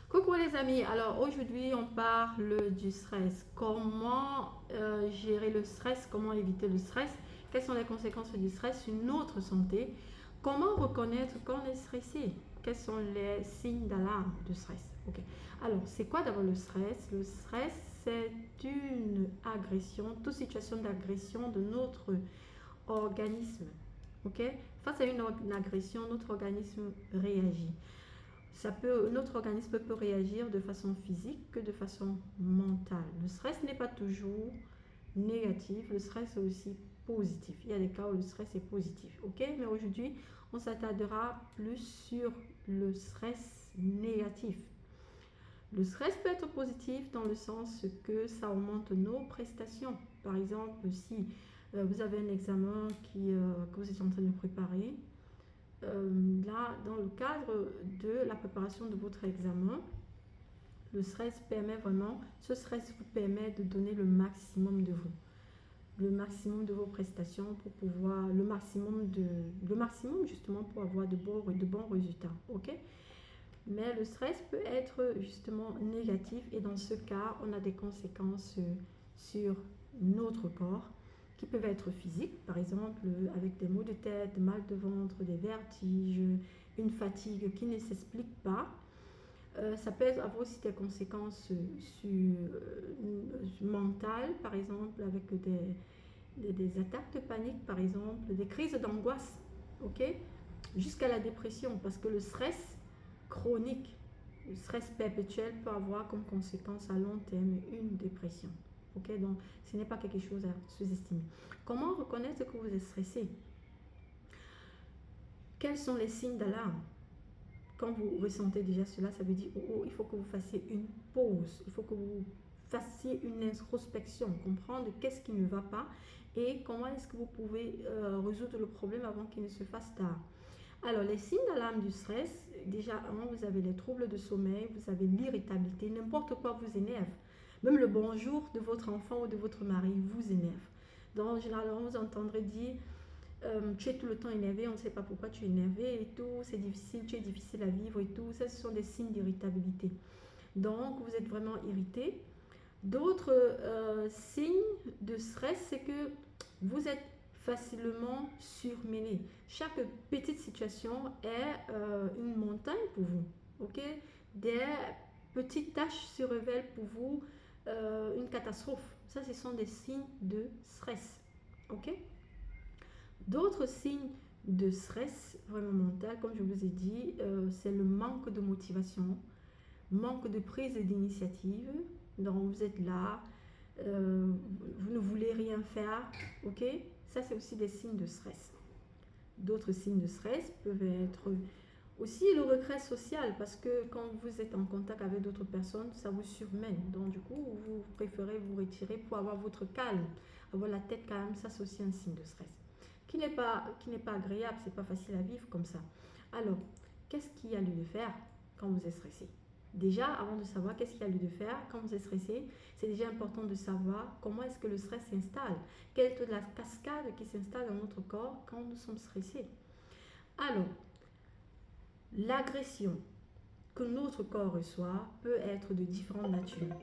Coucou les amis, alors aujourd'hui on parle du stress. Comment gérer le stress, comment éviter le stress, quelles sont les conséquences du stress sur notre santé, comment reconnaître quand on est stressé, quels sont les signes d'alarme de stress. Ok. Alors c'est quoi d'abord le stress? Le stress c'est une agression, toute situation d'agression de notre organisme. Ok. Face à une agression, notre organisme réagit. Notre organisme peut réagir de façon physique que de façon mentale. Le stress n'est pas toujours négatif, le stress est aussi positif. Il y a des cas où le stress est positif, ok? Mais aujourd'hui, on s'attardera plus sur le stress négatif. Le stress peut être positif dans le sens que ça augmente nos prestations. Par exemple, si vous avez un examen que vous êtes en train de préparer, là, dans le cadre de la préparation de votre examen, ce stress vous permet de donner le maximum de vous, le maximum de vos prestations pour pouvoir, le maximum justement pour avoir de bons résultats, ok? Mais le stress peut être justement négatif et dans ce cas, on a des conséquences sur notre corps qui peuvent être physiques, par exemple avec des maux de tête, mal de ventre, des vertiges, une fatigue qui ne s'explique pas. Ça peut avoir aussi des conséquences mentales, par exemple avec des attaques de panique, par exemple, des crises d'angoisse, ok, jusqu'à la dépression, parce que le stress chronique, le stress perpétuel peut avoir comme conséquence à long terme une dépression. Ok, donc ce n'est pas quelque chose à sous-estimer. Comment reconnaître que vous êtes stressé? Quels sont les signes d'alarme? Quand vous ressentez déjà cela, ça veut dire oh, il faut que vous fassiez une pause, il faut que vous fassiez une introspection, comprendre qu'est-ce qui ne va pas et comment est-ce que vous pouvez résoudre le problème avant qu'il ne se fasse tard. Alors, les signes d'alarme du stress, déjà, vous avez les troubles de sommeil, vous avez l'irritabilité, n'importe quoi vous énerve. Même le bonjour de votre enfant ou de votre mari vous énerve. Donc, généralement, vous entendrez dire tu es tout le temps énervé, on ne sait pas pourquoi tu es énervé et tout, c'est difficile, tu es difficile à vivre et tout. Ça, ce sont des signes d'irritabilité. Donc, vous êtes vraiment irrité. D'autres signes de stress, c'est que vous êtes facilement surmené. Chaque petite situation est une montagne pour vous. Ok? Des petites tâches se révèlent pour vous une catastrophe. Ça, ce sont des signes de stress. Ok? D'autres signes de stress vraiment mental, comme je vous ai dit, c'est le manque de motivation, manque de prise d'initiative. Donc vous êtes là, vous ne voulez rien faire, ok? Ça c'est aussi des signes de stress. D'autres signes de stress peuvent être aussi le regret social, parce que quand vous êtes en contact avec d'autres personnes, ça vous surmène. Donc du coup, vous préférez vous retirer pour avoir votre calme, avoir la tête calme. Ça c'est aussi un signe de stress qui n'est pas agréable, c'est pas facile à vivre comme ça. Alors, qu'est-ce qu'il y a lieu de faire quand vous êtes stressé? Déjà, avant de savoir qu'est-ce qu'il y a lieu de faire quand vous êtes stressé, c'est déjà important de savoir comment est-ce que le stress s'installe, quelle est la cascade qui s'installe dans notre corps quand nous sommes stressés. Alors, l'agression que notre corps reçoit peut être de différentes natures.